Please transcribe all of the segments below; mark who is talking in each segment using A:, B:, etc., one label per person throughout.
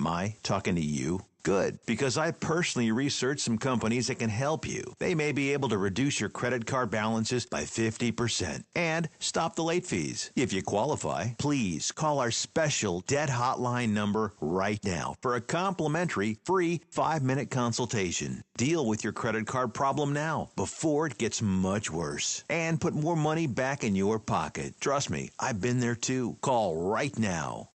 A: Am I talking to you? Good, because I personally researched some companies that can help you. They may be able to reduce your credit card balances by 50% and stop the late fees. If you qualify, please call our special debt hotline number right now for a complimentary free 5-minute consultation. Deal with your credit card problem now before it gets much worse and put more money back in your pocket. Trust me, I've been there too. Call right now.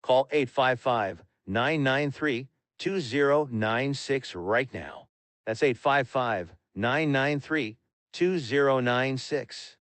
B: Call 855-993-2096 right now. That's 855-993-2096.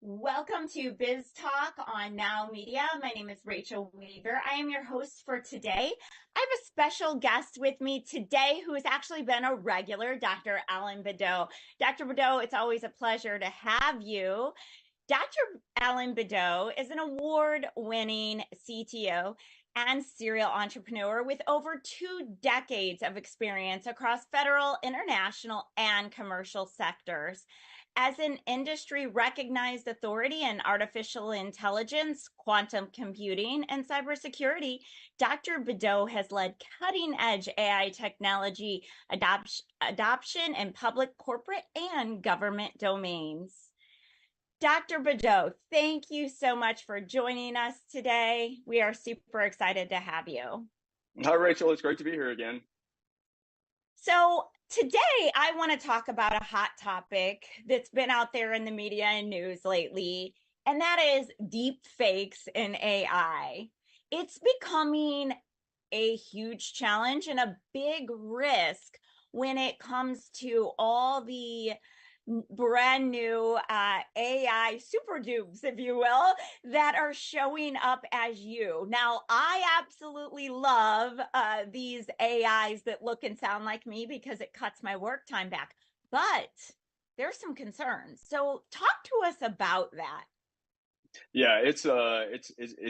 C: Welcome to Biz Talk on NowMedia. My name is Rachel Weaver. I am your host for today. I have a special guest with me today who has actually been a regular, Dr. Alan Badeau. Dr. Badeau, it's always a pleasure to have you. Dr. Alan Badeau is an award-winning CTO and serial entrepreneur with over 2 decades of experience across federal, international, and commercial sectors. As an industry-recognized authority in artificial intelligence, quantum computing, and cybersecurity, Dr. Badeau has led cutting-edge AI technology adoption in public, corporate, and government domains. Dr. Badeau, thank you so much for joining us today. We are super excited to have you.
D: Hi, Rachel. It's great to be here again.
C: So today I want to talk about a hot topic that's been out there in the media and news lately, and that is deep fakes in AI. It's becoming a huge challenge and a big risk when it comes to all the brand new AI super dupes, if you will, that are showing up as you. Now, I absolutely love these AIs that look and sound like me because it cuts my work time back, but there's some concerns. So talk to us about that.
D: Yeah, it's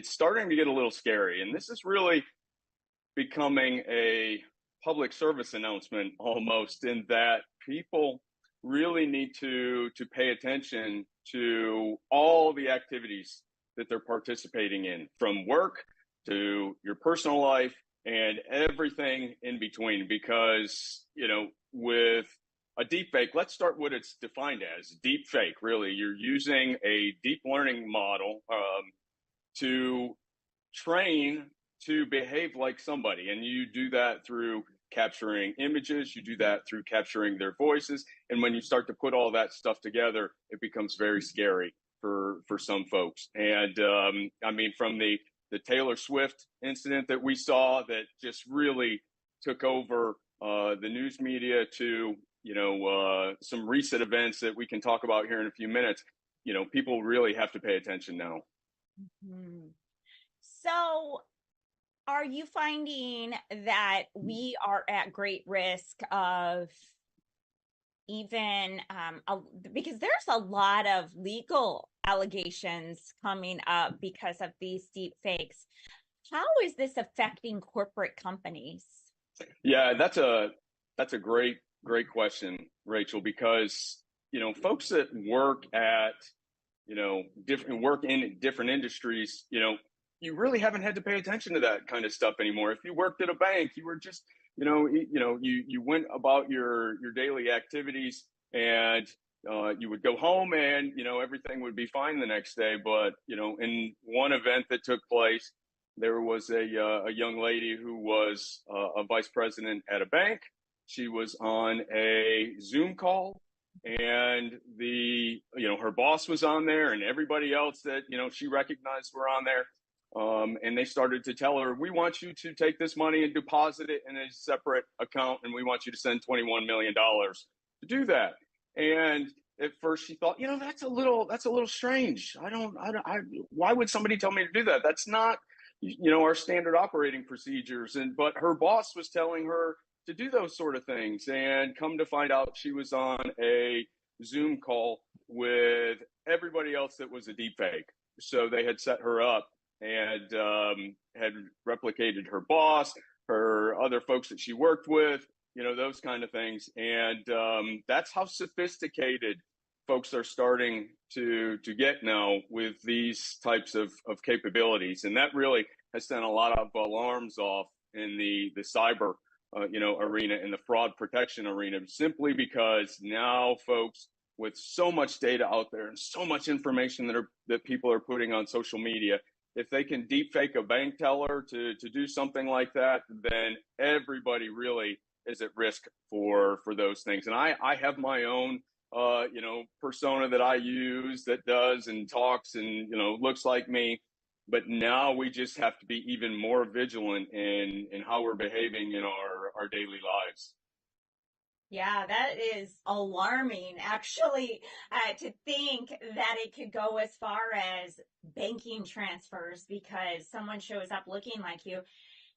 D: starting to get a little scary, and this is really becoming a public service announcement almost, in that people really need to pay attention to all the activities that they're participating in, from work to your personal life and everything in between. Because, with a deep fake, let's start what it's defined as. Deep fake, really, you're using a deep learning model to train to behave like somebody. And you do that through capturing images, you do that through capturing their voices. And when you start to put all that stuff together, it becomes very scary for some folks. And from the Taylor Swift incident that we saw, that just really took over the news media, to some recent events that we can talk about here in a few minutes, people really have to pay attention now.
C: Mm-hmm. So are you finding that we are at great risk of even, because there's a lot of legal allegations coming up because of these deep fakes. How is this affecting corporate companies?
D: Yeah, that's a great question, Rachel, because, folks that work at, work in different industries, you really haven't had to pay attention to that kind of stuff anymore. If you worked at a bank, you were just, you went about your daily activities, and you would go home, and, everything would be fine the next day. But, in one event that took place, there was a young lady who was a vice president at a bank. She was on a Zoom call, and her boss was on there, and everybody else that, she recognized were on there. And they started to tell her, we want you to take this money and deposit it in a separate account, and we want you to send $21 million to do that. And at first she thought, that's a little strange. Why would somebody tell me to do that? That's not, our standard operating procedures. But her boss was telling her to do those sort of things. And come to find out, she was on a Zoom call with everybody else that was a deep fake. So they had set her up and had replicated her boss, her other folks that she worked with, those kind of things. And that's how sophisticated folks are starting to get now with these types of capabilities. And that really has sent a lot of alarms off in the cyber arena, in the fraud protection arena, simply because now folks with so much data out there and so much information that people are putting on social media, if they can deep fake a bank teller to do something like that, then everybody really is at risk for those things. And I have my own persona that I use that does and talks and looks like me. But now we just have to be even more vigilant in how we're behaving in our daily lives.
C: Yeah, that is alarming, actually, to think that it could go as far as banking transfers because someone shows up looking like you.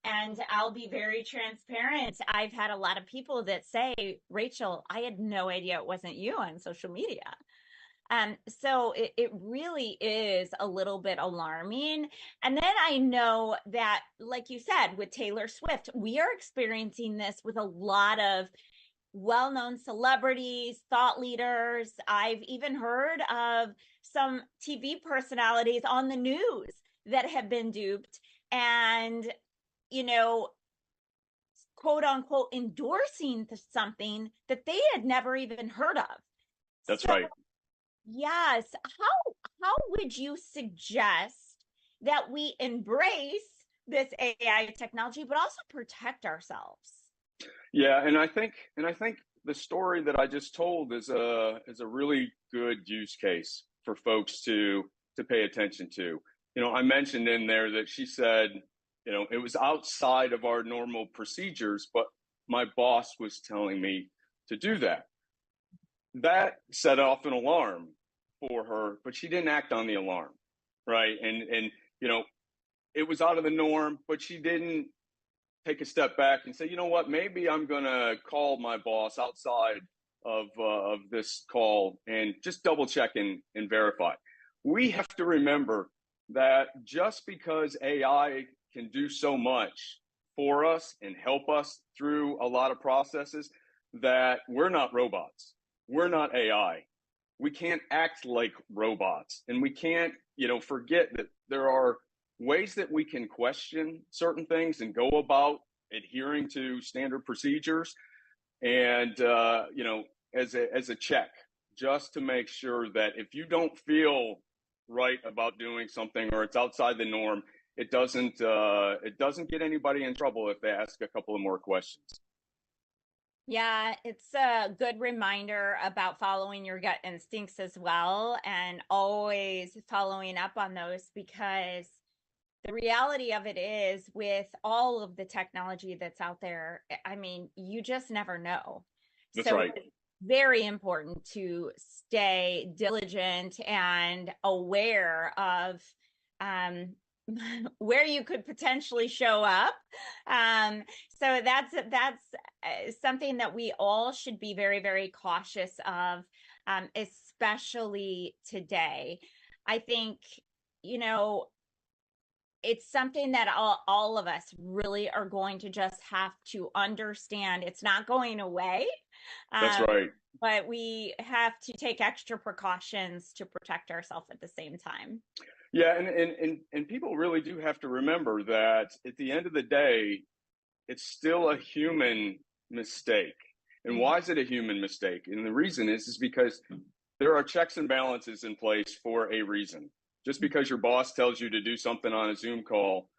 C: And I'll be very transparent. I've had a lot of people that say, Rachel, I had no idea it wasn't you on social media. So it really is a little bit alarming. And then I know that, like you said, with Taylor Swift, we are experiencing this with a lot of well-known celebrities, thought leaders. I've even heard of some TV personalities on the news that have been duped and, quote unquote, endorsing something that they had never even heard of.
D: That's right.
C: Yes. How would you suggest that we embrace this AI technology, but also protect ourselves?
D: Yeah, and I think the story that I just told is a really good use case for folks to pay attention to. I mentioned in there that she said, it was outside of our normal procedures, but my boss was telling me to do that. That set off an alarm for her, but she didn't act on the alarm, right? And it was out of the norm, but she didn't take a step back and say, what, maybe I'm going to call my boss outside of this call and just double check and verify. We have to remember that just because AI can do so much for us and help us through a lot of processes, that we're not robots. We're not AI. We can't act like robots, and we can't, forget that there are ways that we can question certain things and go about adhering to standard procedures, and as a check, just to make sure that if you don't feel right about doing something or it's outside the norm, it doesn't get anybody in trouble if they ask a couple of more questions.
C: Yeah, it's a good reminder about following your gut instincts as well, and always following up on those, because the reality of it is, with all of the technology that's out there, I mean, you just never know.
D: That's
C: so
D: right.
C: It's very important to stay diligent and aware of where you could potentially show up. So that's something that we all should be very, very cautious of, especially today. I think, it's something that all of us really are going to just have to understand. It's not going away.
D: That's right.
C: But we have to take extra precautions to protect ourselves at the same time.
D: Yeah, and people really do have to remember that at the end of the day, it's still a human mistake. And why is it a human mistake? And the reason is because there are checks and balances in place for a reason. Just because your boss tells you to do something on a Zoom call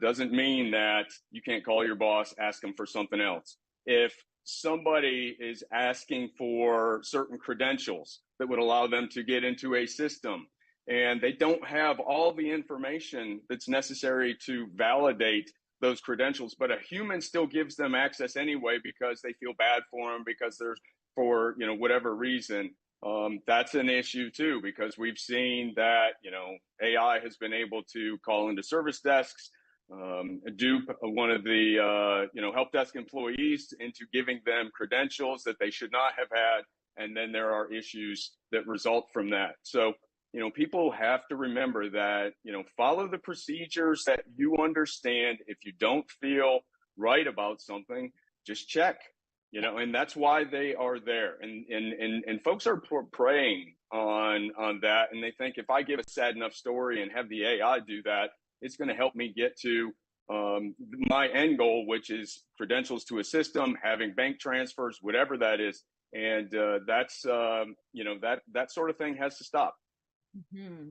D: doesn't mean that you can't call your boss, ask them for something else. If somebody is asking for certain credentials that would allow them to get into a system, and they don't have all the information that's necessary to validate those credentials, but a human still gives them access anyway because they feel bad for them, because there's for whatever reason. That's an issue too, because we've seen that AI has been able to call into service desks, dupe one of the help desk employees into giving them credentials that they should not have had, and then there are issues that result from that. So people have to remember that, follow the procedures that you understand. If you don't feel right about something, just check, and that's why they are there. And folks are preying on that. And they think if I give a sad enough story and have the AI do that, it's going to help me get to my end goal, which is credentials to a system, having bank transfers, whatever that is. And that's, that sort of thing has to stop.
C: Mm-hmm.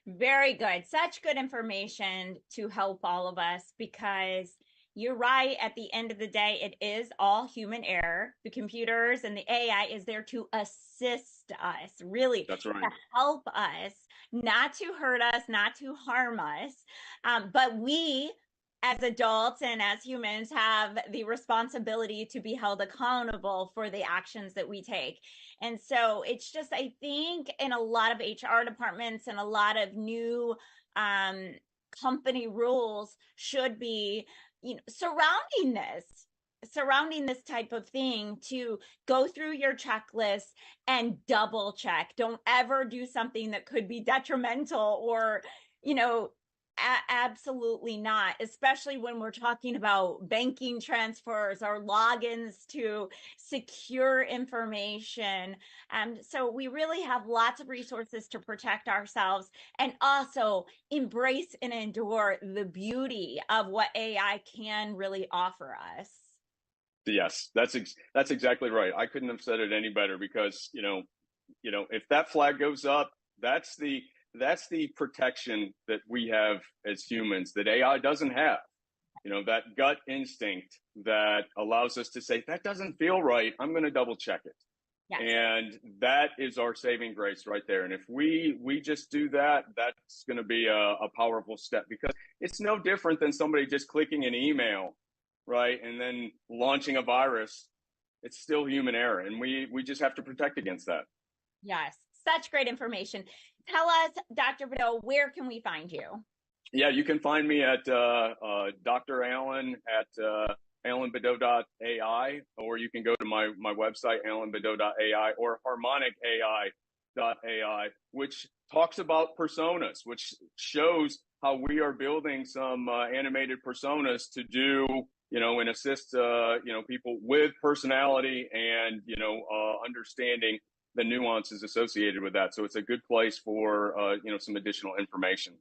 C: Very good. Such good information to help all of us, because you're right. At the end of the day, it is all human error. The computers and the AI is there to assist us, really.
D: That's right.
C: To help us, not to hurt us, not to harm us. But we, as adults and as humans, have the responsibility to be held accountable for the actions that we take. And so it's just, I think in a lot of HR departments and a lot of new company rules should be, surrounding this type of thing, to go through your checklist and double check. Don't ever do something that could be detrimental or, absolutely not, especially when we're talking about banking transfers or logins to secure information. So we really have lots of resources to protect ourselves, and also embrace and endure the beauty of what AI can really offer us.
D: Yes, that's exactly right. I couldn't have said it any better, because if that flag goes up, that's the protection that we have as humans that AI doesn't have. That gut instinct that allows us to say, that doesn't feel right, I'm going to double check it. Yes. And that is our saving grace right there. And if we just do that, that's going to be a powerful step, because it's no different than somebody just clicking an email, right, and then launching a virus. It's still human error, and we just have to protect against that.
C: Yes, such great information. Tell us, Dr. Bedeau, where can we find you?
D: Yeah, you can find me at Dr. Allen at allenbedeau.ai, or you can go to my website, allenbedeau.ai, or harmonicai.ai, which talks about personas, which shows how we are building some animated personas to do, and assist, people with personality and, understanding the nuances associated with that. So it's a good place for, some additional information.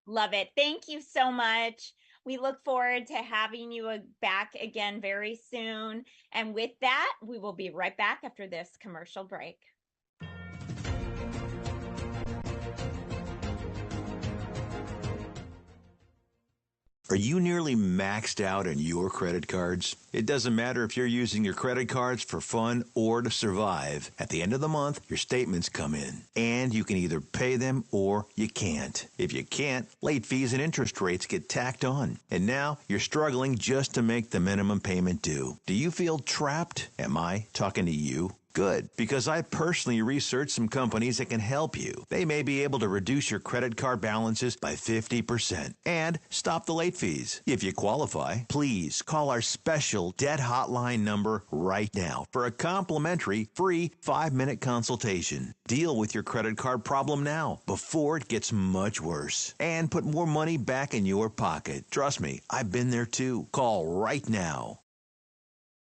C: Love it. Thank you so much. We look forward to having you back again very soon. And with that, we will be right back after this commercial break.
A: Are you nearly maxed out on your credit cards? It doesn't matter if you're using your credit cards for fun or to survive. At the end of the month, your statements come in, and you can either pay them or you can't. If you can't, late fees and interest rates get tacked on. And now you're struggling just to make the minimum payment due. Do you feel trapped? Am I talking to you? Good, because I personally researched some companies that can help you. They may be able to reduce your credit card balances by 50% and stop the late fees. If you qualify, please call our special debt hotline number right now for a complimentary free 5-minute consultation. Deal with your credit card problem now before it gets much worse, and put more money back in your pocket. Trust me, I've been there too. Call right now.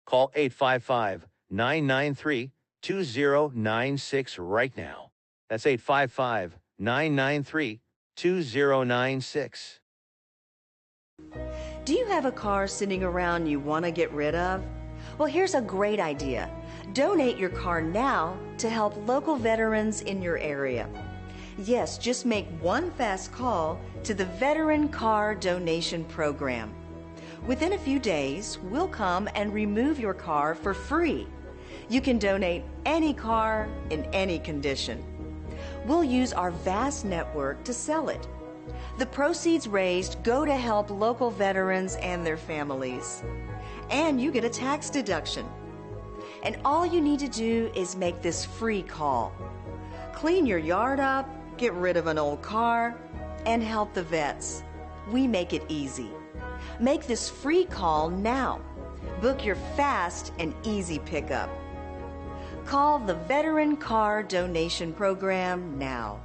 B: Call 855-993-2096 right now. That's 855-993-2096.
E: Do you have a car sitting around you want to get rid of? Well, here's a great idea. Donate your car now to help local veterans in your area. Yes, just make one fast call to the Veteran Car Donation Program. Within a few days, we'll come and remove your car for free. You can donate any car in any condition. We'll use our vast network to sell it. The proceeds raised go to help local veterans and their families. And you get a tax deduction. And all you need to do is make this free call. Clean your yard up, get rid of an old car, and help the vets. We make it easy. Make this free call now. Book your fast and easy pickup. Call the Veteran Car Donation Program now.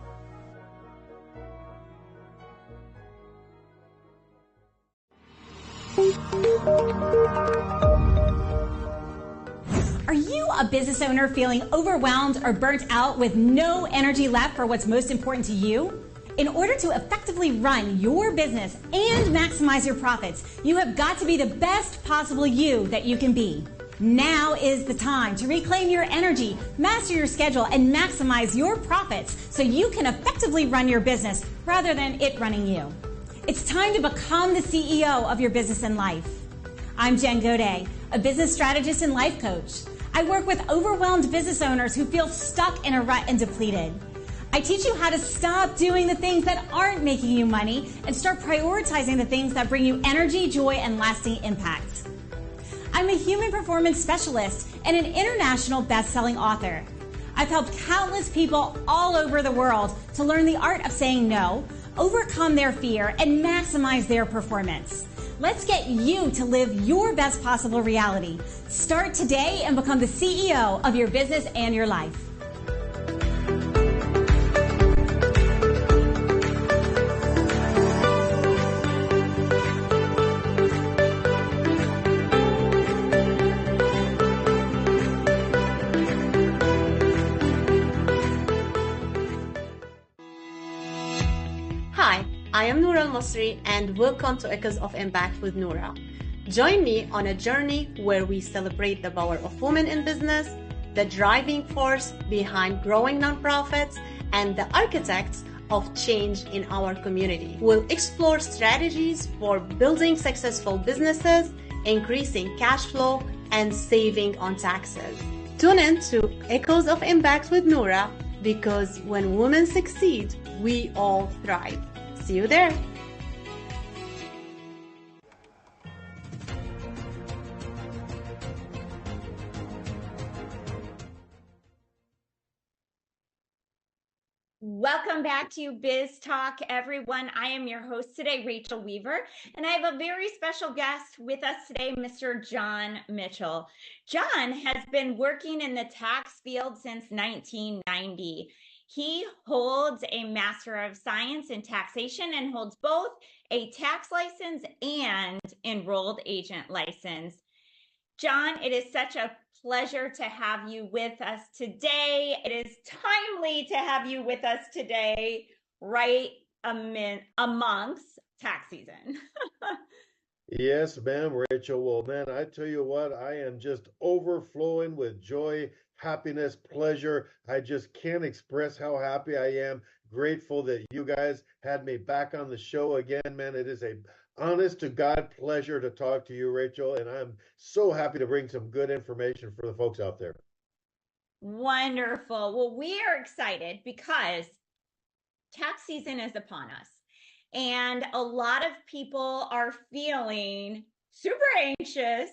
F: Are you a business owner feeling overwhelmed or burnt out with no energy left for what's most important to you? In order to effectively run your business and maximize your profits, you have got to be the best possible you that you can be. Now is the time to reclaim your energy, master your schedule, and maximize your profits so you can effectively run your business rather than it running you. It's time to become the CEO of your business and life. I'm Jen Godet, a business strategist and life coach. I work with overwhelmed business owners who feel stuck in a rut and depleted. I teach you how to stop doing the things that aren't making you money and start prioritizing the things that bring you energy, joy, and lasting impact. I'm a human performance specialist and an international best-selling author. I've helped countless people all over the world to learn the art of saying no, overcome their fear, and maximize their performance. Let's get you to live your best possible reality. Start today and become the CEO of your business and your life.
G: Hi, I am Noura Al-Masri and welcome to Echoes of Impact with Noura. Join me on a journey where we celebrate the power of women in business, the driving force behind growing nonprofits, and the architects of change in our community. We'll explore strategies for building successful businesses, increasing cash flow, and saving on taxes. Tune in to Echoes of Impact with Noura, because when women succeed, we all thrive. See you there.
C: Welcome back to Biz Talk, everyone. I am your host today, Rachel Weaver, and I have a very special guest with us today, Mr. John Mitchell. John has been working in the tax field since 1990. He holds a Master of Science in Taxation and holds both a tax license and enrolled agent license. John, it is such a pleasure to have you with us today. It is timely to have you with us today, right amongst tax season.
H: Yes, ma'am, Rachel. Well, man, I tell you what, I am just overflowing with joy, happiness, pleasure. I just can't express how happy I am. Grateful that you guys had me back on the show again, man. It is a honest to God pleasure to talk to you, Rachel, and I'm so happy to bring some good information for the folks out there.
C: Wonderful. Well, we are excited because tax season is upon us. And a lot of people are feeling super anxious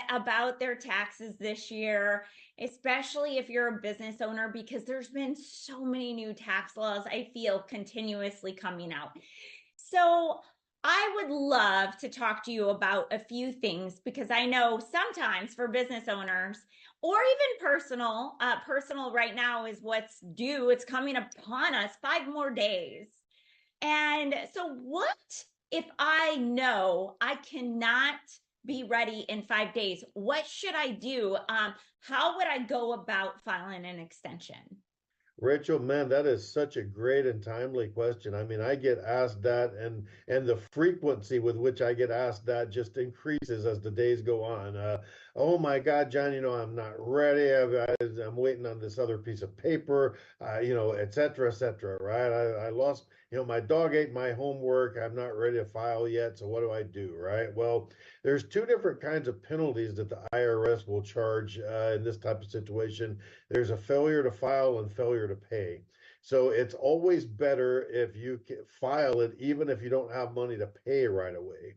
C: about their taxes this year, especially if you're a business owner, because there's been so many new tax laws, I feel, continuously coming out. So I would love to talk to you about a few things, because I know sometimes for business owners or even personal right now is what's due. It's coming upon us 5 more days. And so what if I know I cannot be ready in 5 days? What should I do? How would I go about filing an extension?
H: Rachel, man, that is such a great and timely question. I mean, I get asked that, and the frequency with which I get asked that just increases as the days go on. Oh my God, John, I'm not ready. I'm waiting on this other piece of paper, et cetera, right? I lost, my dog ate my homework. I'm not ready to file yet. So what do I do, right? Well, there's 2 different kinds of penalties that the IRS will charge in this type of situation. There's a failure to file and failure to pay. So it's always better if you file it, even if you don't have money to pay right away.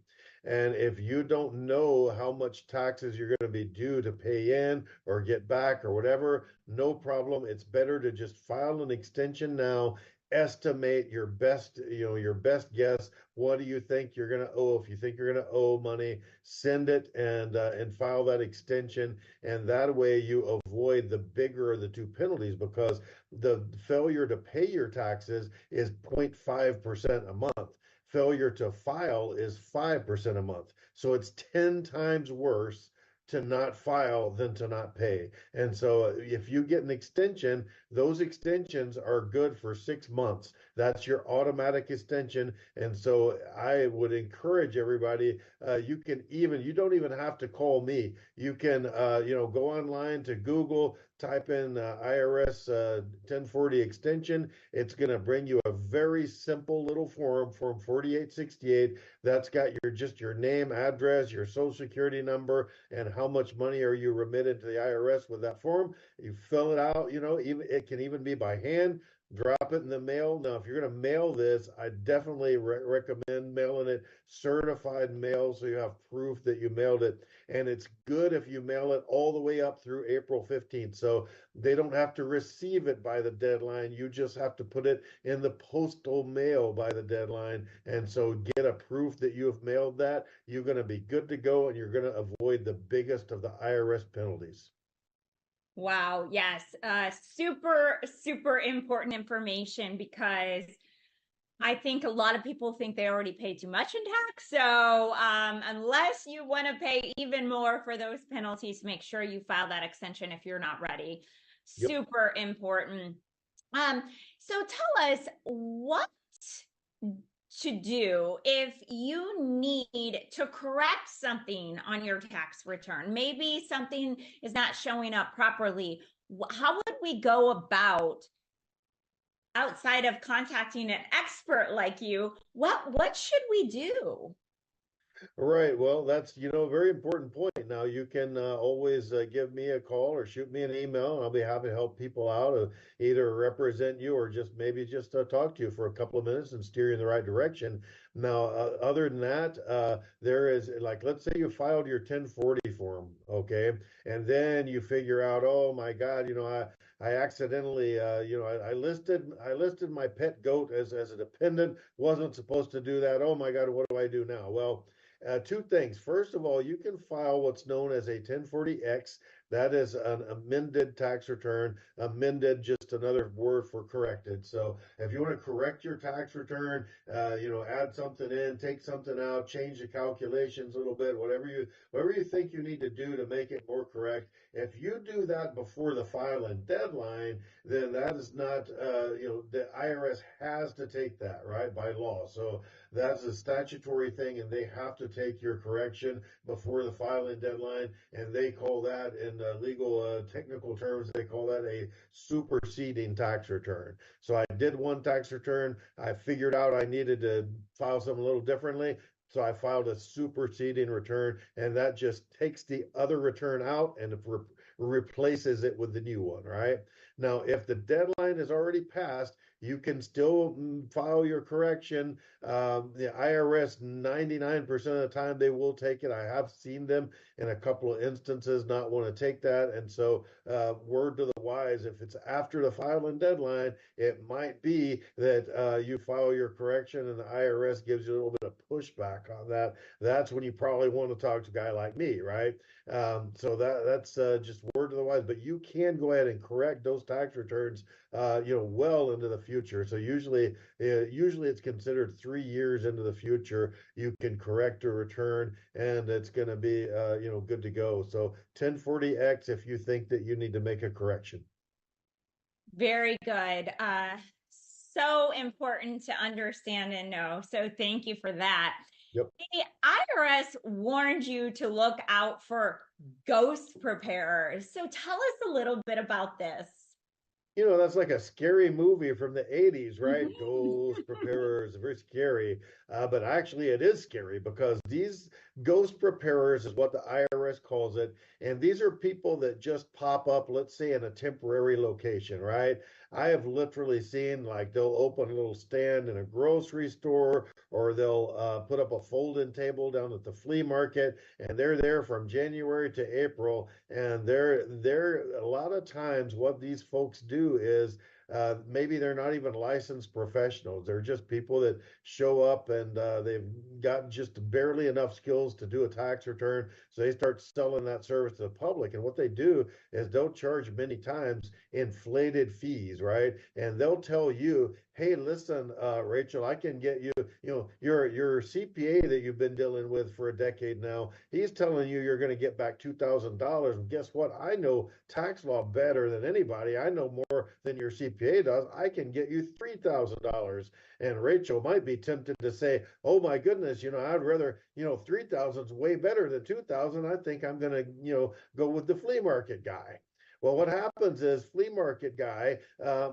H: And if you don't know how much taxes you're going to be due to pay in or get back or whatever, no problem. It's better to just file an extension now, estimate your best, your best guess. What do you think you're going to owe? If you think you're going to owe money, send it and file that extension. And that way you avoid the bigger of the two penalties, because the failure to pay your taxes is 0.5% a month. Failure to file is 5% a month. So it's 10 times worse to not file than to not pay. And so if you get an extension, those extensions are good for 6 months. That's your automatic extension. And so I would encourage everybody, you don't even have to call me. You can, go online to Google, type in IRS 1040 extension. It's going to bring you a very simple little form 4868. That's got your name, address, your social security number, and how much money are you remitted to the IRS with that form. You fill it out, even it can even be by hand. Drop it in the mail. Now, if you're going to mail this, I definitely recommend mailing it certified mail, so you have proof that you mailed it. And it's good if you mail it all the way up through April 15th. So they don't have to receive it by the deadline. You just have to put it in the postal mail by the deadline. And so get a proof that you have mailed that. You're going to be good to go, and you're going to avoid the biggest of the IRS penalties.
C: Wow. Yes. Super, super important information, because I think a lot of people think they already pay too much in tax. So unless you want to pay even more for those penalties, make sure you file that extension if you're not ready.
H: Yep.
C: Super important. So tell us what to do if you need to correct something on your tax return. Maybe something is not showing up properly. How would we go about, outside of contacting an expert like you, what should we do?
H: Right. Well, that's, a very important point. Now, you can always give me a call or shoot me an email, and I'll be happy to help people out, either represent you or just talk to you for a couple of minutes and steer you in the right direction. Now, other than that, there is, like, let's say you filed your 1040 form, okay, and then you figure out, oh my God, I accidentally, I listed my pet goat as a dependent. Wasn't supposed to do that. Oh my God, what do I do now? Well, two things. First of all, you can file what's known as a 1040X. That is an amended tax return. Amended, just another word for corrected. So if you want to correct your tax return, add something in, take something out, change the calculations a little bit, whatever you think you need to do to make it more correct. If you do that before the filing deadline, then that is not, the IRS has to take that, right, by law. So that's a statutory thing, and they have to take your correction before the filing deadline, and they call that, in legal technical terms, they call that a superseding tax return. So I did one tax return. I figured out I needed to file something a little differently. So I filed a superseding return, and that just takes the other return out and replaces it with the new one, right? Now, if the deadline is already passed, you can still file your correction. The IRS, 99% of the time, they will take it. I have seen them in a couple of instances not want to take that. And so, word to the wise, if it's after the filing deadline, it might be that you file your correction and the IRS gives you a little bit of pushback on that. That's when you probably want to talk to a guy like me, right? So that's just word to the wise. But you can go ahead and correct those tax returns, well into the future. So usually it's considered 3 years into the future. You can correct a return, and it's going to be, good to go. So 1040X if you think that you need to make a correction.
C: Very good. So important to understand and know. So thank you for that.
H: Yep.
C: The IRS warned you to look out for ghost preparers. So tell us a little bit about this.
H: That's like a scary movie from the 80s, right? Ghost preparers, very scary. But actually, it is scary because Ghost preparers is what the IRS calls it. And these are people that just pop up, let's say, in a temporary location, right? I have literally seen like they'll open a little stand in a grocery store, or they'll put up a fold-in table down at the flea market, and they're there from January to April. And they're a lot of times what these folks do is maybe they're not even licensed professionals. They're just people that show up and they've got just barely enough skills to do a tax return. So they start selling that service to the public. And what they do is they'll charge many times inflated fees, right? And they'll tell you, hey, listen, Rachel, I can get you, your CPA that you've been dealing with for a decade now, he's telling you you're going to get back $2,000. And guess what? I know tax law better than anybody. I know more than your CPA does. I can get you $3,000. And Rachel might be tempted to say, oh my goodness, I'd rather, 3,000 is way better than 2,000. I think I'm going to, go with the flea market guy. Well, what happens is flea market guy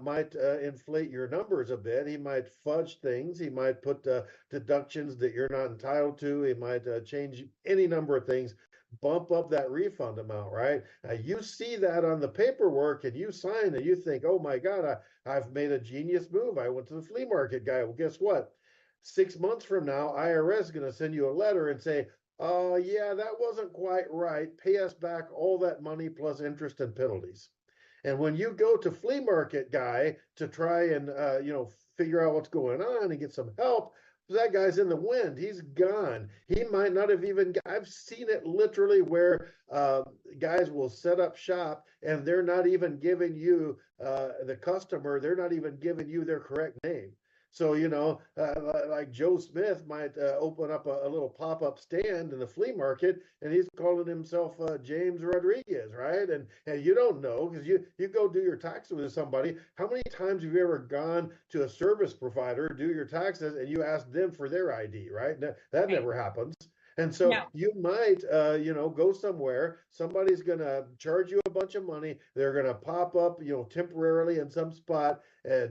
H: might inflate your numbers a bit. He might fudge things. He might put deductions that you're not entitled to. He might change any number of things, bump up that refund amount, right? You see that on the paperwork and you sign and you think, oh my God, I've made a genius move. I went to the flea market guy. Well, guess what? 6 months from now, IRS is going to send you a letter and say, oh, yeah, that wasn't quite right. Pay us back all that money plus interest and penalties. And when you go to flea market guy to try and, figure out what's going on and get some help, that guy's in the wind. He's gone. He might not have even, I've seen it literally where guys will set up shop and they're not even giving you, the customer, they're not even giving you their correct name. So, like Joe Smith might open up a little pop-up stand in the flea market, and he's calling himself James Rodriguez, right? And you don't know, because you go do your taxes with somebody. How many times have you ever gone to a service provider, do your taxes, and you ask them for their ID, right? That never happens. And so you might, go somewhere, somebody's going to charge you a bunch of money. They're going to pop up, temporarily in some spot,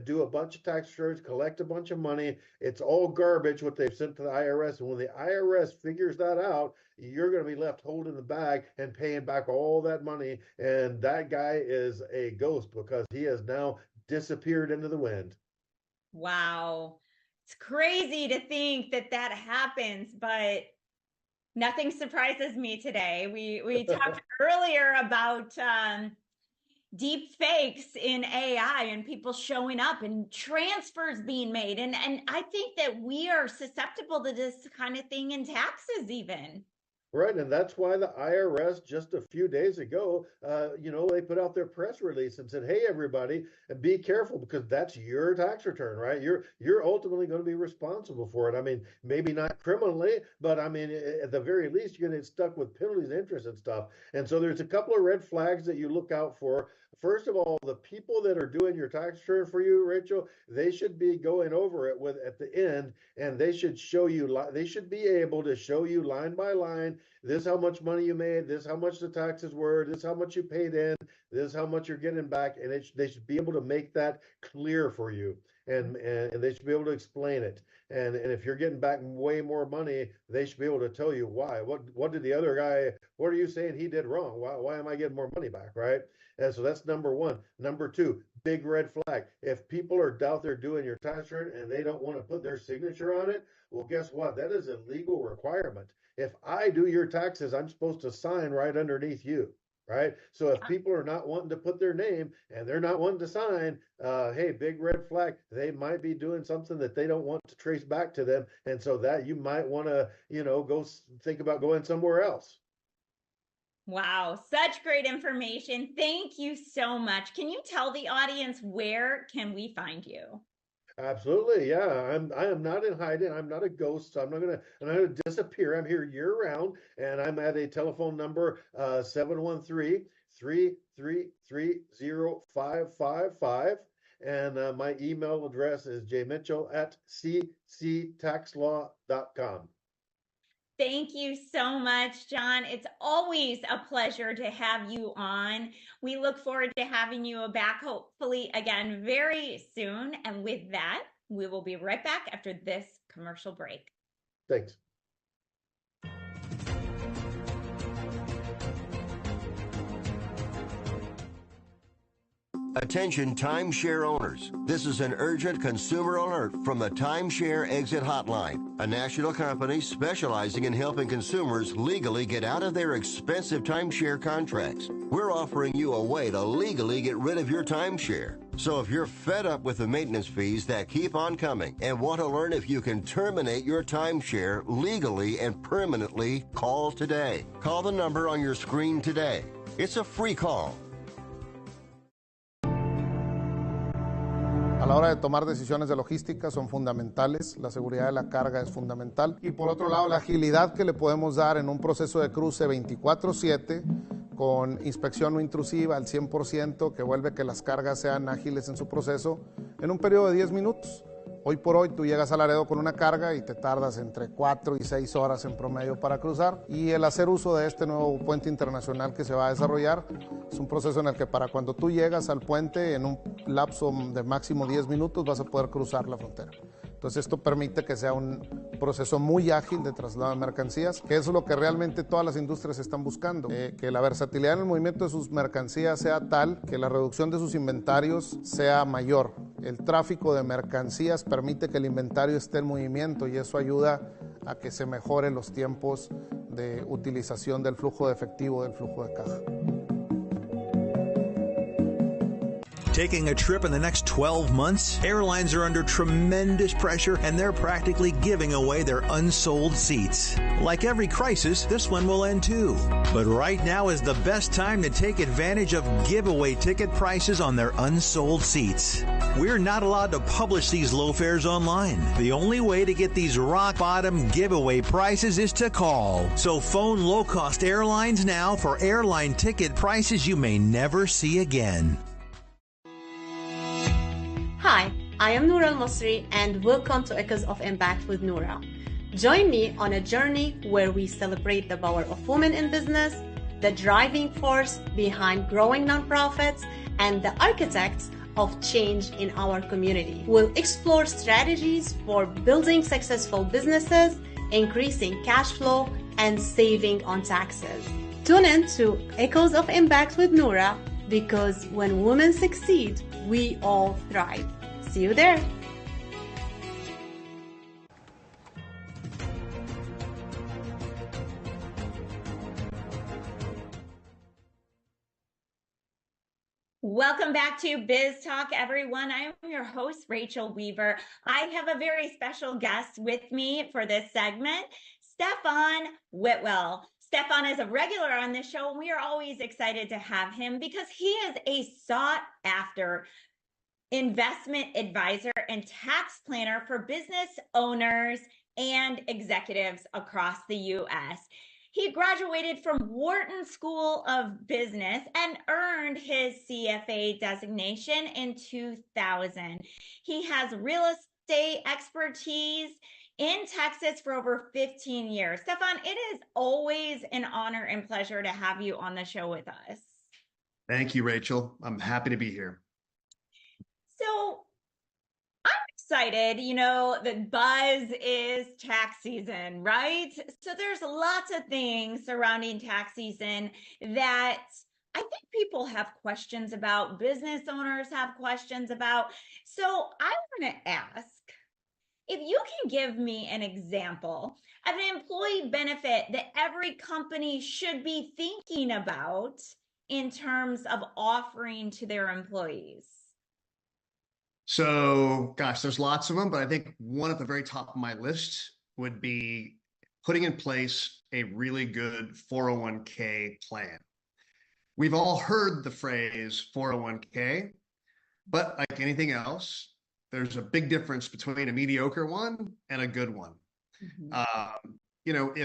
H: do a bunch of tax returns, collect a bunch of money. It's all garbage what they've sent to the IRS. And when the IRS figures that out, you're going to be left holding the bag and paying back all that money. And that guy is a ghost because he has now disappeared into the wind.
C: Wow. It's crazy to think that happens, but nothing surprises me today. We talked earlier about deep fakes in AI and people showing up and transfers being made. And I think that we are susceptible to this kind of thing in taxes even.
H: Right, and that's why the IRS just a few days ago, they put out their press release and said, "Hey, everybody, be careful because that's your tax return, right? You're ultimately going to be responsible for it. I mean, maybe not criminally, but I mean, at the very least, you're going to get stuck with penalties, interest, and stuff." And so there's a couple of red flags that you look out for. First of all, the people that are doing your tax return for you, Rachel, they should be going over it with at the end, and they should show you. They should be able to show you line by line. This is how much money you made. This is how much the taxes were. This is how much you paid in. This is how much you're getting back. And they should be able to make that clear for you. And they should be able to explain it. And if you're getting back way more money, they should be able to tell you why. What did the other guy, what are you saying he did wrong? Why am I getting more money back, right? And so that's number one. Number two, big red flag. If people are out there doing your tax return and they don't want to put their signature on it, well, guess what? That is a legal requirement. If I do your taxes, I'm supposed to sign right underneath you, right? So if people are not wanting to put their name and they're not wanting to sign, hey, big red flag, they might be doing something that they don't want to trace back to them. And so that you might want to, go think about going somewhere else.
C: Wow, such great information. Thank you so much. Can you tell the audience where can we find you?
H: Absolutely, yeah. I am not in hiding. I'm not a ghost, so I'm not gonna disappear. I'm here year round, and I'm at a telephone number 713-333-0555, and my email address is jmitchell@cctaxlaw.com.
C: Thank you so much, John. It's always a pleasure to have you on. We look forward to having you back, hopefully again very soon. And with that, we will be right back after this commercial break.
H: Thanks.
I: Attention timeshare owners. This is an urgent consumer alert from the Timeshare Exit Hotline, a national company specializing in helping consumers legally get out of their expensive timeshare contracts. We're offering you a way to legally get rid of your timeshare. So if you're fed up with the maintenance fees that keep on coming and want to learn if you can terminate your timeshare legally and permanently, call today. Call the number on your screen today. It's a free call.
J: A la hora de tomar decisiones de logística son fundamentales, la seguridad de la carga es fundamental y por otro lado la agilidad que le podemos dar en un proceso de cruce 24/7 con inspección no intrusiva al 100% que vuelve que las cargas sean ágiles en su proceso en un periodo de 10 minutos. Hoy por hoy tú llegas a Laredo con una carga y te tardas entre 4 y 6 horas en promedio para cruzar y el hacer uso de este nuevo puente internacional que se va a desarrollar es un proceso en el que para cuando tú llegas al puente en un lapso de máximo 10 minutos vas a poder cruzar la frontera. Entonces esto permite que sea un proceso muy ágil de traslado de mercancías, que eso es lo que realmente todas las industrias están buscando, que la versatilidad en el movimiento de sus mercancías sea tal que la reducción de sus inventarios sea mayor. El tráfico de mercancías permite que el inventario esté en movimiento y eso ayuda a que se mejoren los tiempos de utilización del flujo de efectivo, del flujo de caja.
A: Taking a trip in the next 12 months? Airlines are under tremendous pressure and they're practically giving away their unsold seats. Like every crisis, this one will end too. But right now is the best time to take advantage of giveaway ticket prices on their unsold seats. We're not allowed to publish these low fares online. The only way to get these rock bottom giveaway prices is to call. So phone low-cost airlines now for airline ticket prices you may never see again.
G: Hi, I am Noura Al-Masri and welcome to Echoes of Impact with Noura. Join me on a journey where we celebrate the power of women in business, the driving force behind growing nonprofits, and the architects of change in our community. We'll explore strategies for building successful businesses, increasing cash flow, and saving on taxes. Tune in to Echoes of Impact with Noura because when women succeed, we all thrive. See you there.
C: Welcome back to Biz Talk, everyone. I am your host, Rachel Weaver. I have a very special guest with me for this segment, Stefan Whitwell. Stefan is a regular on this show, and we are always excited to have him because he is a sought-after investment advisor and tax planner for business owners and executives across the U.S. He graduated from Wharton School of Business and earned his CFA designation in 2000. He has real estate expertise in Texas for over 15 years. Stefan, it is always an honor and pleasure to have you on the show with us.
K: Thank you, Rachel. I'm happy to be here.
C: So I'm excited, the buzz is tax season, right? So there's lots of things surrounding tax season that I think people have questions about, business owners have questions about. So I want to ask, if you can give me an example of an employee benefit that every company should be thinking about in terms of offering to their employees.
K: So, gosh, there's lots of them, but I think one at the very top of my list would be putting in place a really good 401k plan. We've all heard the phrase 401k, but like anything else, there's a big difference between a mediocre one and a good one. Mm-hmm.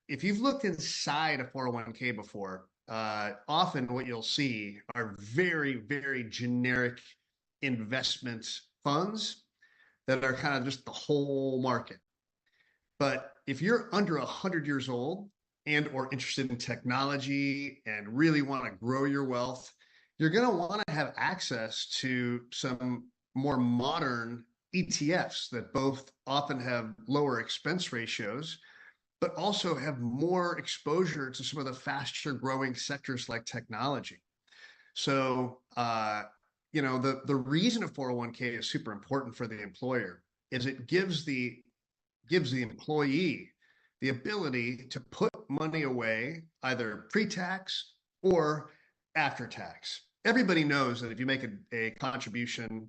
K: If you've looked inside a 401k before, often what you'll see are very, very generic investment funds that are kind of just the whole market. But if you're under 100 years old and or interested in technology and really want to grow your wealth, you're going to want to have access to some more modern ETFs that both often have lower expense ratios, but also have more exposure to some of the faster growing sectors like technology. So the reason a 401k is super important for the employer is it gives the employee the ability to put money away either pre-tax or after tax. Everybody knows that if you make a contribution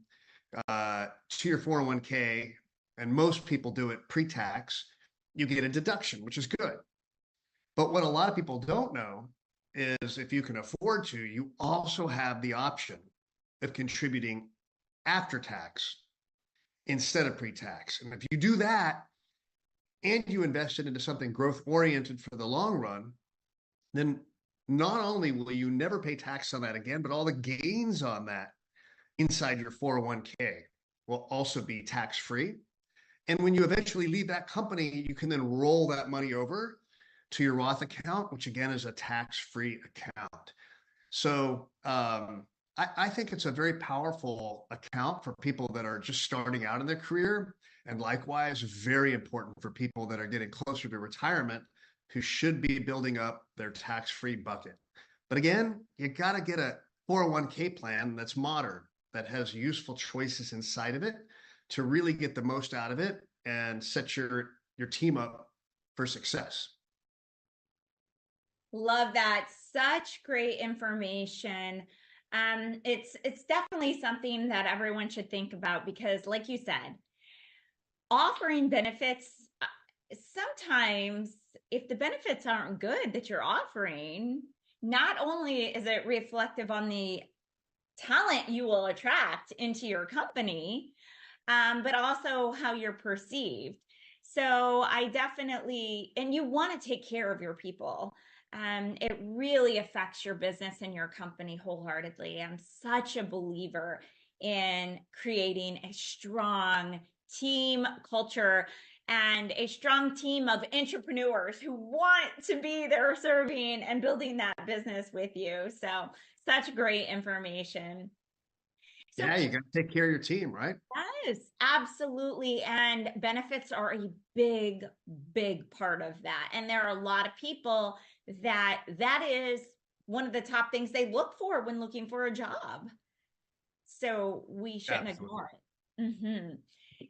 K: to your 401k, and most people do it pre-tax, you get a deduction, which is good. But what a lot of people don't know is if you can afford to, you also have the option of contributing after tax instead of pre-tax. And if you do that and you invest it into something growth oriented for the long run, then not only will you never pay tax on that again, but all the gains on that inside your 401k will also be tax free. And when you eventually leave that company, you can then roll that money over to your Roth account, which again is a tax-free account. So I think it's a very powerful account for people that are just starting out in their career, and likewise very important for people that are getting closer to retirement who should be building up their tax-free bucket. But again, you got to get a 401k plan that's modern, that has useful choices inside of it to really get the most out of it and set your team up for success.
C: Love that. Such great information. It's definitely something that everyone should think about because, like you said, offering benefits, sometimes if the benefits aren't good that you're offering, not only is it reflective on the talent you will attract into your company, but also how you're perceived. So I definitely, and you want to take care of your people. It really affects your business and your company wholeheartedly. I'm such a believer in creating a strong team culture and a strong team of entrepreneurs who want to be there serving and building that business with you. So such great information. So,
K: yeah, you got to take care of your team, right?
C: Yes, absolutely. And benefits are a big, big part of that. And there are a lot of people that is one of the top things they look for when looking for a job. So we shouldn't ignore it. Mm-hmm.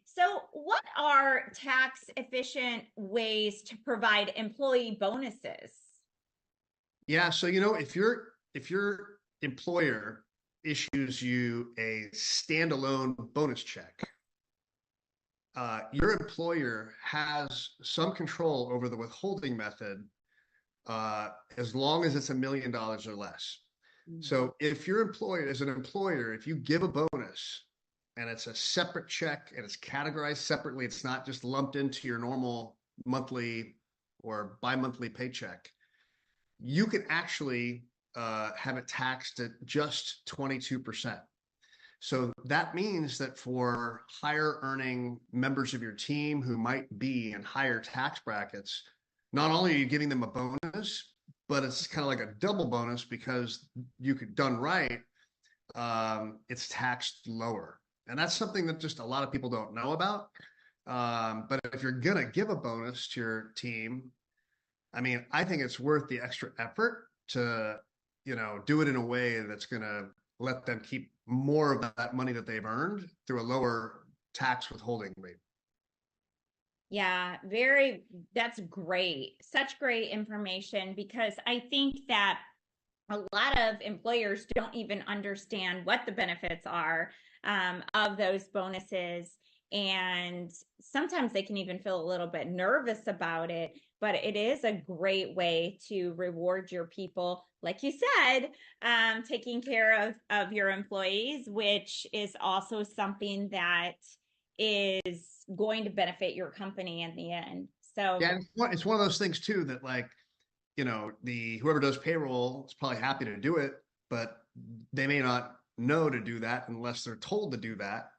C: So what are tax efficient ways to provide employee bonuses?
K: Yeah, so if your employer issues you a standalone bonus check, your employer has some control over the withholding method as long as it's $1 million or less. Mm-hmm. So if your employer, as an employer, if you give a bonus and it's a separate check and it's categorized separately, it's not just lumped into your normal monthly or bi-monthly paycheck, you can actually have it taxed at just 22%. So that means that for higher earning members of your team who might be in higher tax brackets, not only are you giving them a bonus, but it's kind of like a double bonus because done right, it's taxed lower. And that's something that just a lot of people don't know about. But if you're going to give a bonus to your team, I mean, I think it's worth the extra effort to, do it in a way that's going to let them keep more of that money that they've earned through a lower tax withholding rate.
C: Yeah, that's great. Such great information, because I think that a lot of employers don't even understand what the benefits are of those bonuses. And sometimes they can even feel a little bit nervous about it, but it is a great way to reward your people. Like you said, taking care of your employees, which is also something that is going to benefit your company in the end. So
K: yeah, it's one of those things too, that whoever does payroll is probably happy to do it, but they may not know to do that unless they're told to do that.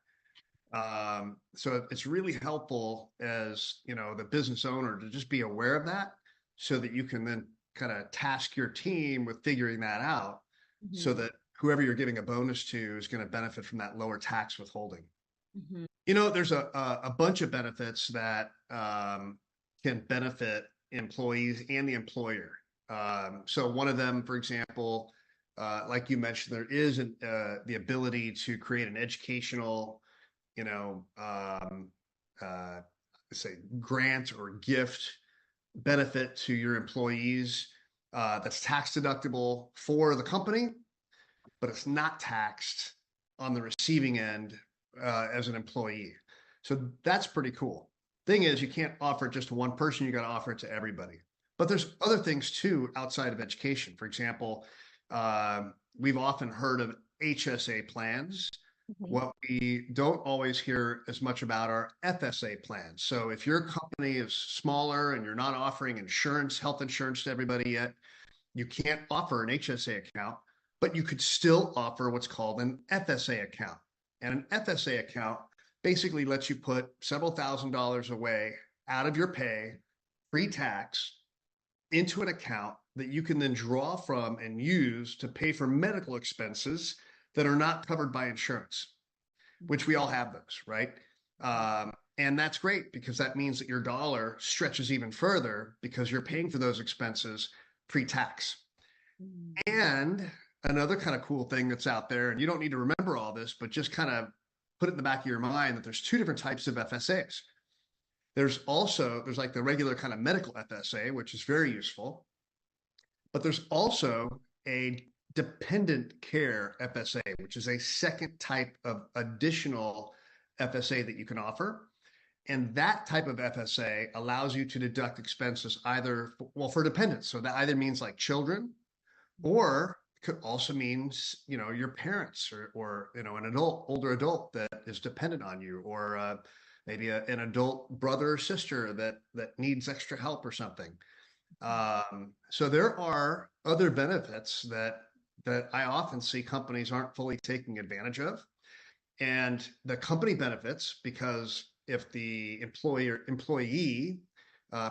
K: So it's really helpful as, the business owner to just be aware of that so that you can then kind of task your team with figuring that out, mm-hmm. so that whoever you're giving a bonus to is going to benefit from that lower tax withholding. Mm-hmm. There's a bunch of benefits that can benefit employees and the employer. So one of them, for example, like you mentioned, there is the ability to create an educational, say grant or gift benefit to your employees that's tax deductible for the company, but it's not taxed on the receiving end as an employee. So that's pretty cool. Thing is, you can't offer it just to one person, you got to offer it to everybody. But there's other things too outside of education. For example, we've often heard of HSA plans. What we don't always hear as much about are FSA plans. So if your company is smaller and you're not offering insurance, health insurance to everybody yet, you can't offer an HSA account, but you could still offer what's called an FSA account. And an FSA account basically lets you put several $1,000s away out of your pay, pre-tax, into an account that you can then draw from and use to pay for medical expenses that are not covered by insurance, which we all have those, right? And that's great because that means that your dollar stretches even further because you're paying for those expenses pre-tax. And another kind of cool thing that's out there, and you don't need to remember all this, but just kind of put it in the back of your mind that there's two different types of FSAs. There's like the regular kind of medical FSA, which is very useful, but there's also a dependent care FSA, which is a second type of additional FSA that you can offer. And that type of FSA allows you to deduct expenses either, for dependents. So that either means like children, or could also means, your parents or an older adult that is dependent on you, or maybe an adult brother or sister that needs extra help or something. So there are other benefits that I often see companies aren't fully taking advantage of. And the company benefits, because if the employee,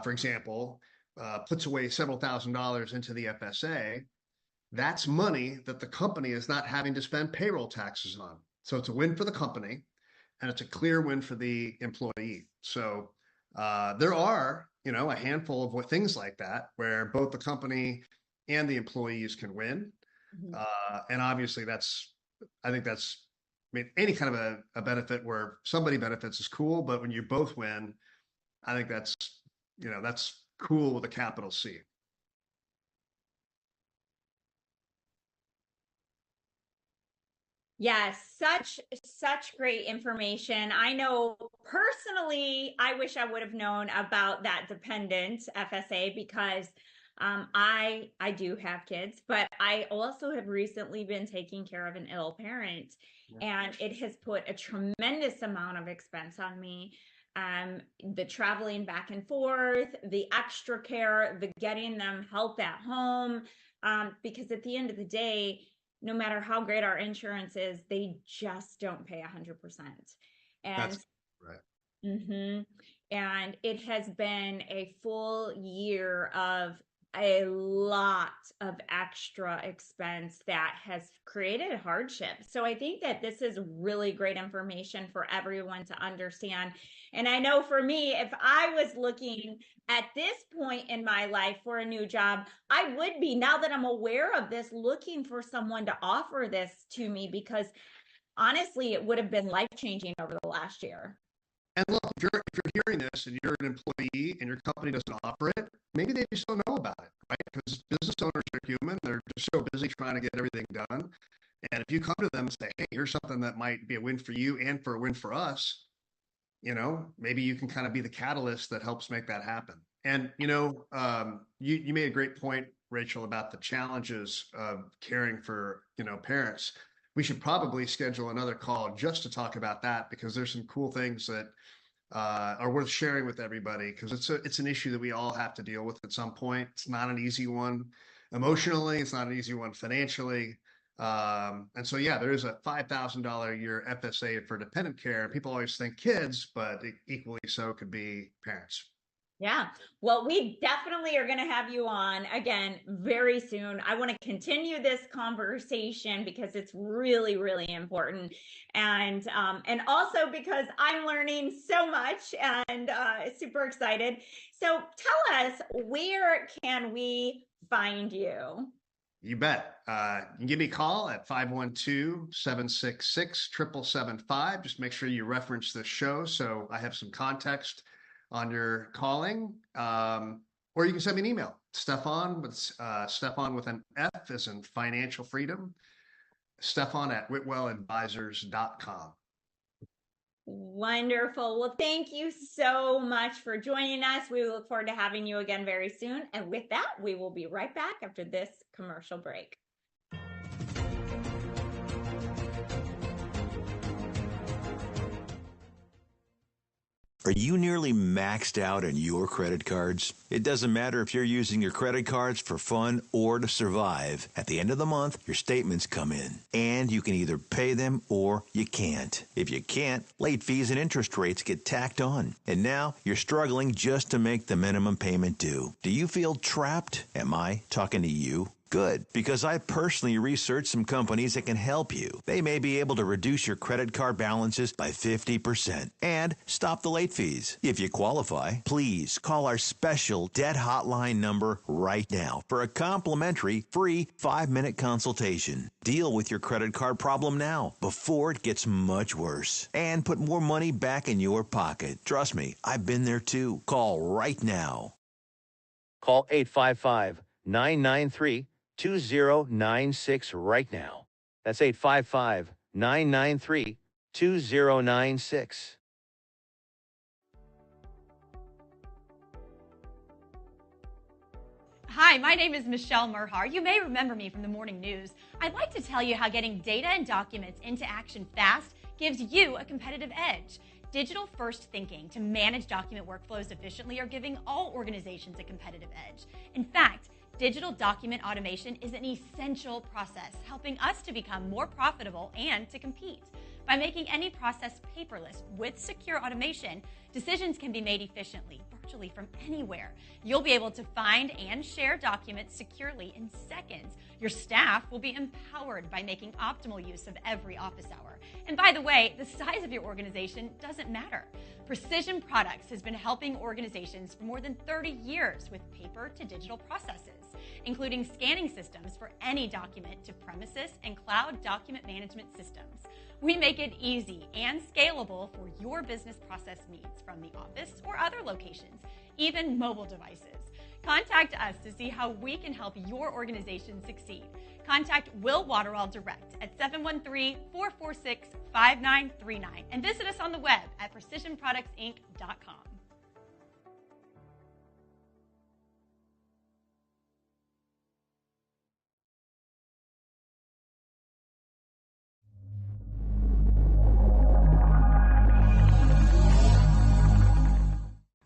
K: for example, puts away several $1,000s into the FSA, that's money that the company is not having to spend payroll taxes on. So it's a win for the company, and it's a clear win for the employee. So there are, a handful of things like that where both the company and the employees can win. And obviously any kind of a benefit where somebody benefits is cool, but when you both win, I think that's cool with a capital C.
C: Yes, such great information. I know personally, I wish I would have known about that dependent FSA because I do have kids, but I also have recently been taking care of an ill parent, and it has put a tremendous amount of expense on me. The traveling back and forth, the extra care, the getting them help at home, because at the end of the day, no matter how great our insurance is, they just don't pay 100%. And
K: that's right.
C: And it has been a full year of a lot of extra expense that has created hardship. So I think that this is really great information for everyone to understand. And I know for me, if I was looking at this point in my life for a new job, I would be, now that I'm aware of this, looking for someone to offer this to me, because honestly, it would have been life-changing over the last year.
K: And look, if you're hearing this and you're an employee and your company doesn't offer it, maybe they just don't know about it, right? Because business owners are human. They're just so busy trying to get everything done. And if you come to them and say, hey, here's something that might be a win for you and for a win for us, maybe you can kind of be the catalyst that helps make that happen. And, you made a great point, Rachel, about the challenges of caring for, parents. We should probably schedule another call just to talk about that, because there's some cool things that are worth sharing with everybody, because it's an issue that we all have to deal with at some point. It's not an easy one emotionally. It's not an easy one financially. And so, there is a $5,000 a year FSA for dependent care. People always think kids, but equally so could be parents.
C: Yeah. Well, we definitely are going to have you on again very soon. I want to continue this conversation because it's really, really important. And also because I'm learning so much and super excited. So tell us, where can we find you?
K: You bet. You can give me a call at 512-766-7775. Just make sure you reference the show so I have some context on your calling. Or you can send me an email. Stefan with an F as in financial freedom. Stefan at whitwelladvisors.com.
C: Wonderful. Well, thank you so much for joining us. We look forward to having you again very soon. And with that, we will be right back after this commercial break.
A: Are you nearly maxed out on your credit cards? It doesn't matter if you're using your credit cards for fun or to survive. At the end of the month, your statements come in, and you can either pay them or you can't. If you can't, late fees and interest rates get tacked on. And now you're struggling just to make the minimum payment due. Do you feel trapped? Am I talking to you? Good, because I personally researched some companies that can help you. They may be able to reduce your credit card balances by 50% and stop the late fees. If you qualify, please call our special debt hotline number right now for a complimentary free 5-minute consultation. Deal with your credit card problem now before it gets much worse and put more money back in your pocket. Trust me, I've been there too. Call right now.
B: Call 855-993-2096 right now. That's 855-993-2096.
L: Hi, my name is Michelle Merhar. You may remember me from the morning news. I'd like to tell you how getting data and documents into action fast gives you a competitive edge. Digital-first thinking to manage document workflows efficiently are giving all organizations a competitive edge. In fact, digital document automation is an essential process, helping us to become more profitable and to compete. By making any process paperless with secure automation, decisions can be made efficiently, virtually from anywhere. You'll be able to find and share documents securely in seconds. Your staff will be empowered by making optimal use of every office hour. And by the way, the size of your organization doesn't matter. Precision Products has been helping organizations for more than 30 years with paper to digital processes, including scanning systems for any document to premises and cloud document management systems. We make it easy and scalable for your business process needs from the office or other locations, even mobile devices. Contact us to see how we can help your organization succeed. Contact Will Waterall direct at 713-446-5939 and visit us on the web at precisionproductsinc.com.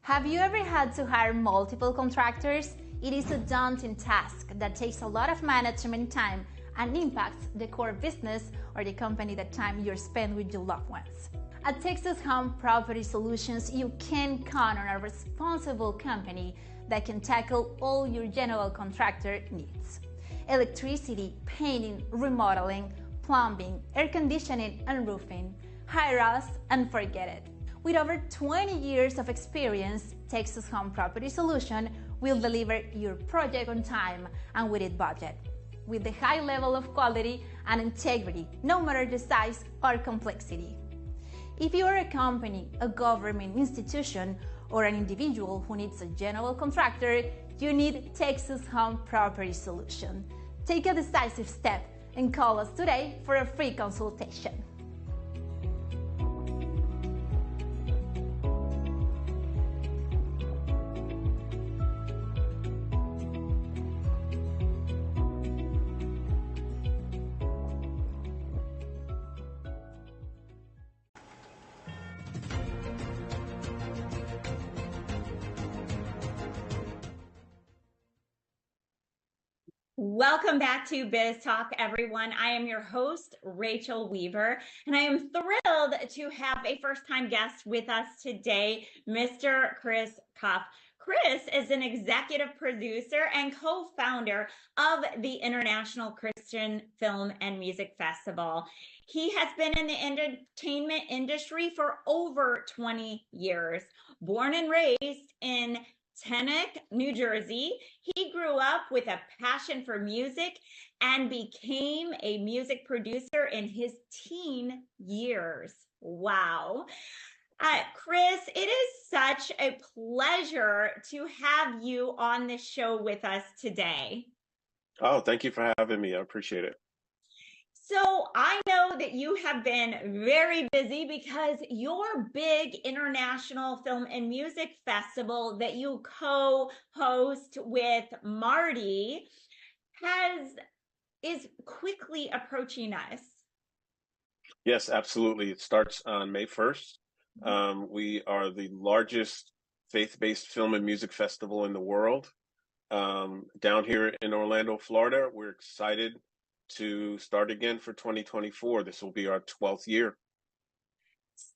M: Have you ever had to hire multiple contractors? It is a daunting task that takes a lot of management time and impacts the core business or the company that time you're spent with your loved ones. At Texas Home Property Solutions, you can count on a responsible company that can tackle all your general contractor needs. Electricity, painting, remodeling, plumbing, air conditioning, and roofing. Hire us and forget it. With over 20 years of experience, Texas Home Property Solution will deliver your project on time and within budget, with the high level of quality and integrity, no matter the size or complexity. If you are a company, a government institution, or an individual who needs a general contractor, you need Texas Home Property Solution. Take a decisive step and call us today for a free consultation.
C: Welcome back to Biz Talk, everyone. I am your host, Rachel Weaver, and I am thrilled to have a first-time guest with us today, Mr. Chris Cuff. Chris is an executive producer and co-founder of the International Christian Film and Music Festival. He has been in the entertainment industry for over 20 years. Born and raised in Teaneck, New Jersey. He grew up with a passion for music and became a music producer in his teen years. Wow. Chris, it is such a pleasure to have you on the show with us today.
N: Oh, thank you for having me. I appreciate it.
C: So I know that you have been very busy because your big international film and music festival that you co-host with Marty is quickly approaching us.
N: Yes, absolutely. It starts on May 1st. We are the largest faith-based film and music festival in the world. Down here in Orlando, Florida, we're excited to start again for 2024. This will be our 12th year.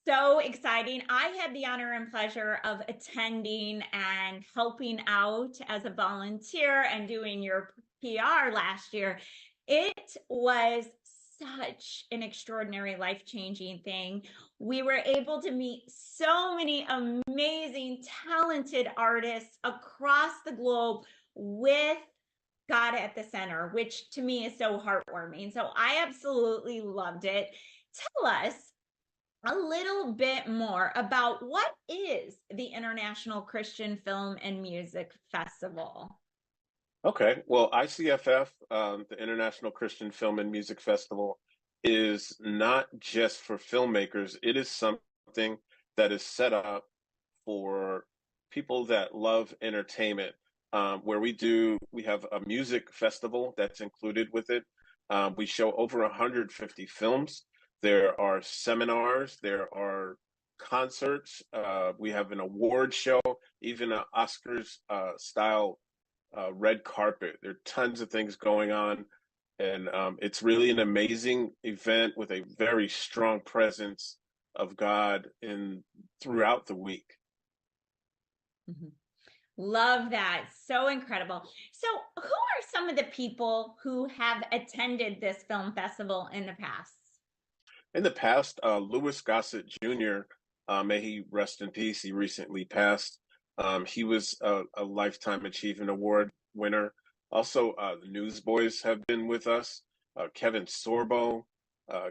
C: So exciting. I had the honor and pleasure of attending and helping out as a volunteer and doing your PR last year. It was such an extraordinary, life-changing thing. We were able to meet so many amazing, talented artists across the globe with God at the center, which to me is so heartwarming. So I absolutely loved it. Tell us a little bit more about what is the International Christian Film and Music Festival.
N: Okay, well, ICFF, the International Christian Film and Music Festival, is not just for filmmakers. It is something that is set up for people that love entertainment, where we have a music festival that's included with it. We show over 150 films. There are seminars, there are concerts, we have an award show, even an Oscars style red carpet. There are tons of things going on, and it's really an amazing event with a very strong presence of God throughout the week.
C: Mm-hmm. Love that. So incredible. So who are some of the people who have attended this film festival in the past?
N: In the past, Louis Gossett Jr., may he rest in peace, he recently passed. He was a Lifetime Achievement Award winner. Also, the Newsboys have been with us. Kevin Sorbo,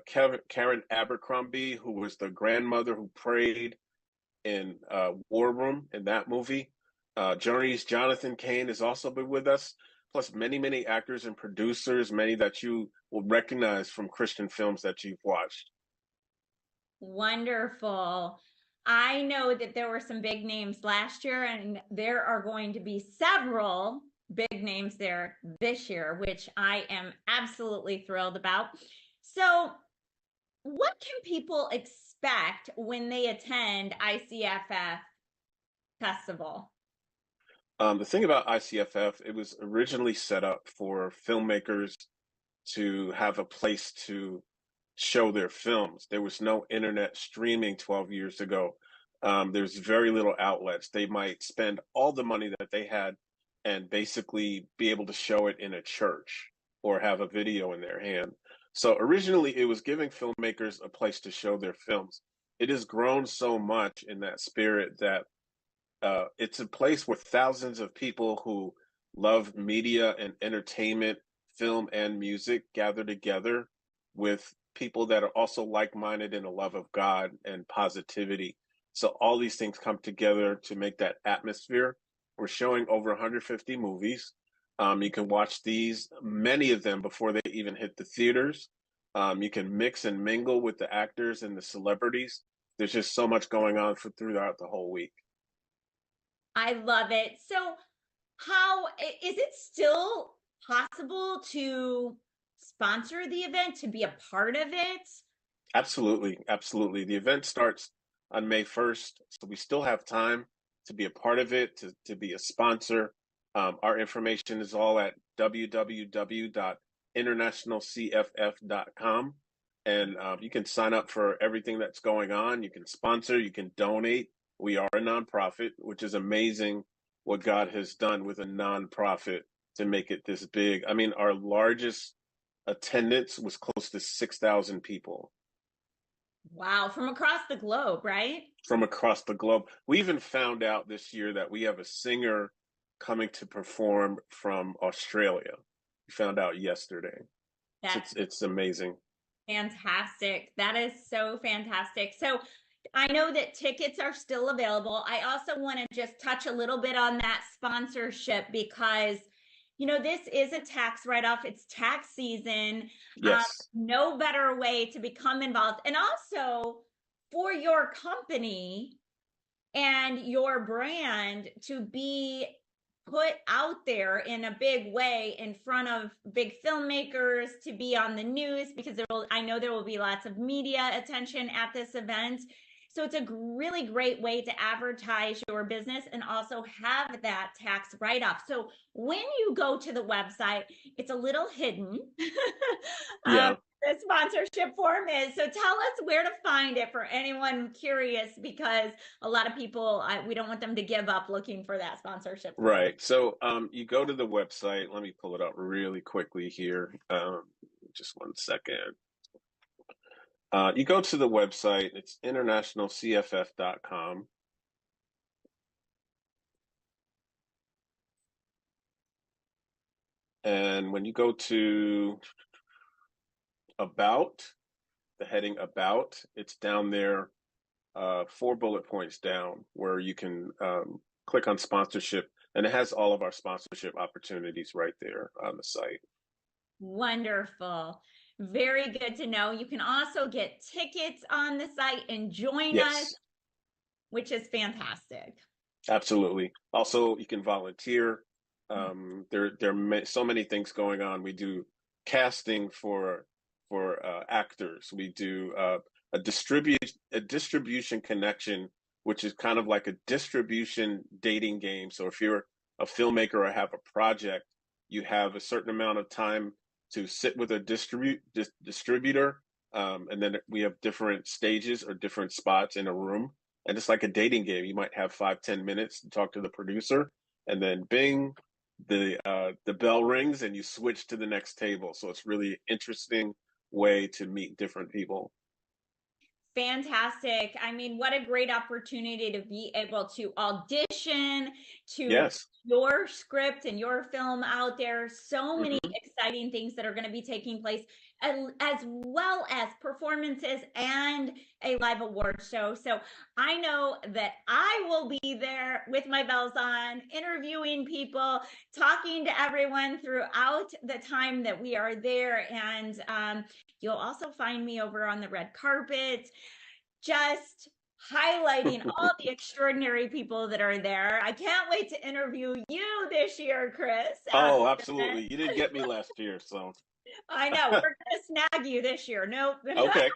N: Karen Abercrombie, who was the grandmother who prayed in War Room in that movie. Journey's Jonathan Cain has also been with us, plus many, many actors and producers, many that you will recognize from Christian films that you've watched.
C: Wonderful. I know that there were some big names last year, and there are going to be several big names there this year, which I am absolutely thrilled about. So what can people expect when they attend ICFF Festival?
N: The thing about ICFF, it was originally set up for filmmakers to have a place to show their films. There was no internet streaming 12 years ago. There's very little outlets. They might spend all the money that they had and basically be able to show it in a church or have a video in their hand. So originally it was giving filmmakers a place to show their films. It has grown so much in that spirit that it's a place where thousands of people who love media and entertainment, film and music gather together with people that are also like-minded in the love of God and positivity. So all these things come together to make that atmosphere. We're showing over 150 movies. You can watch these, many of them, before they even hit the theaters. You can mix and mingle with the actors and the celebrities. There's just so much going on throughout the whole week.
C: I love it. So how is it still possible to sponsor the event, to be a part of it?
N: Absolutely. Absolutely. The event starts on May 1st, so we still have time to be a part of it, to be a sponsor. Our information is all at www.internationalcff.com. And you can sign up for everything that's going on. You can sponsor, you can donate. We are a nonprofit, which is amazing what God has done with a nonprofit to make it this big. I mean, our largest attendance was close to 6,000 people.
C: Wow, from across the globe, right?
N: From across the globe. We even found out this year that we have a singer coming to perform from Australia. We found out yesterday.
C: That's
N: It's amazing.
C: fantastic. That is so fantastic. So I know that tickets are still available. I also want to just touch a little bit on that sponsorship because, you know, this is a tax write-off. It's tax season.
N: Yes.
C: No better way to become involved. And also for your company and your brand to be put out there in a big way in front of big filmmakers, to be on the news, because I know there will be lots of media attention at this event. So it's a really great way to advertise your business and also have that tax write-off. So when you go to the website, it's a little hidden.
N: Yeah.
C: The sponsorship form is. So tell us where to find it for anyone curious, because a lot of people, we don't want them to give up looking for that sponsorship form.
N: Right. So you go to the website. Let me pull it up really quickly here. Just one second. You go to the website. It's internationalcff.com. And when you go to About, the heading About, it's down there, 4 bullet points down, where you can click on sponsorship, and it has all of our sponsorship opportunities right there on the site.
C: Wonderful. Very good to know. You can also get tickets on the site and join us, which is fantastic.
N: Absolutely. Also, you can volunteer. There are so many things going on. We do casting for actors. We do a distribution connection, which is kind of like a distribution dating game. So if you're a filmmaker or have a project, you have a certain amount of time to sit with a distributor, and then we have different stages or different spots in a room, and it's like a dating game. You might have 5-10 minutes to talk to the producer, and then bing, the bell rings and you switch to the next table. So it's really interesting way to meet different people.
C: Fantastic. I mean, what a great opportunity to be able to audition, to your script and your film out there. So many exciting things that are going to be taking place, as well as performances and a live award show. So I know that I will be there with my bells on, interviewing people, talking to everyone throughout the time that we are there. And you'll also find me over on the red carpet, just highlighting all the extraordinary people that are there. I can't wait to interview you this year, Chris.
N: Oh, absolutely. You didn't get me last year, so.
C: I know. We're going to snag you this year. Nope.
N: Okay.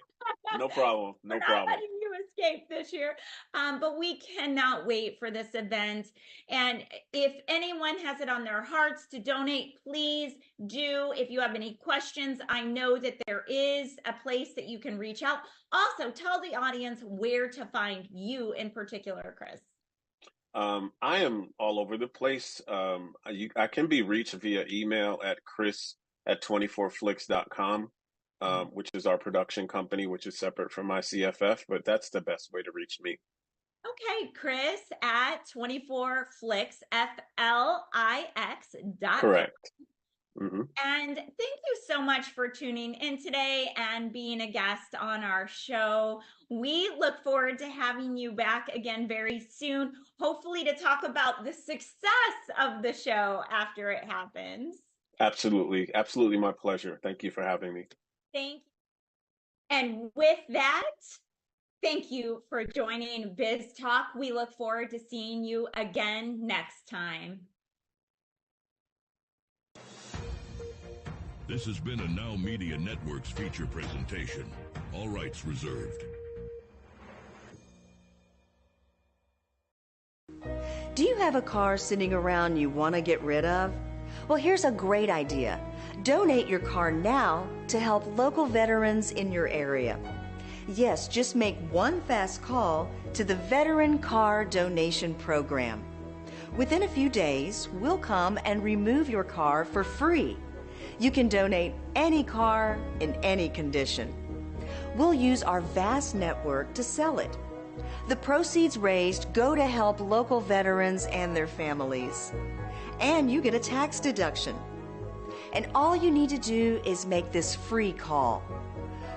N: No problem. No
C: We're not
N: problem.
C: letting you escape this year. But we cannot wait for this event. And if anyone has it on their hearts to donate, please do. If you have any questions, I know that there is a place that you can reach out. Also, tell the audience where to find you in particular, Chris.
N: I am all over the place. I can be reached via email at chris@24flix.com, which is our production company, which is separate from ICFF, but that's the best way to reach me.
C: Okay, Chris at 24flix, FLIX.com.
N: Correct. Mm-hmm.
C: And thank you so much for tuning in today and being a guest on our show. We look forward to having you back again very soon, hopefully to talk about the success of the show after it happens.
N: Absolutely. Absolutely my pleasure. Thank you for having me.
C: Thank you. And with that, thank you for joining Biz Talk. We look forward to seeing you again next time.
O: This has been a NowMedia Networks feature presentation. All rights reserved.
E: Do you have a car sitting around you want to get rid of? Well, here's a great idea. Donate your car now to help local veterans in your area. Yes, just make one fast call to the Veteran Car Donation Program. Within a few days, we'll come and remove your car for free. You can donate any car in any condition. We'll use our vast network to sell it. The proceeds raised go to help local veterans and their families. And you get a tax deduction. And all you need to do is make this free call.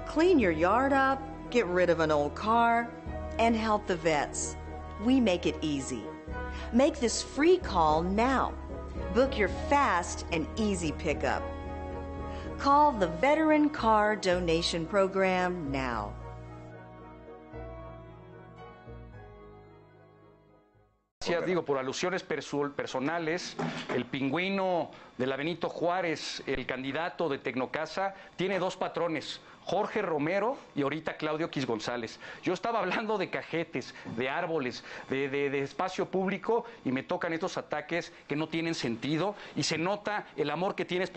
E: Clean your yard up, get rid of an old car, and help the vets. We make it easy. Make this free call now. Book your fast and easy pickup. Call the Veteran Car Donation Program now.
P: Digo, por alusiones personales, el pingüino de la Benito Juárez, el candidato de Tecnocasa, tiene dos patrones, Jorge Romero y ahorita Claudio X González. Yo estaba hablando de cajetes, de árboles, de espacio público y me tocan estos ataques que no tienen sentido y se nota el amor que tienes por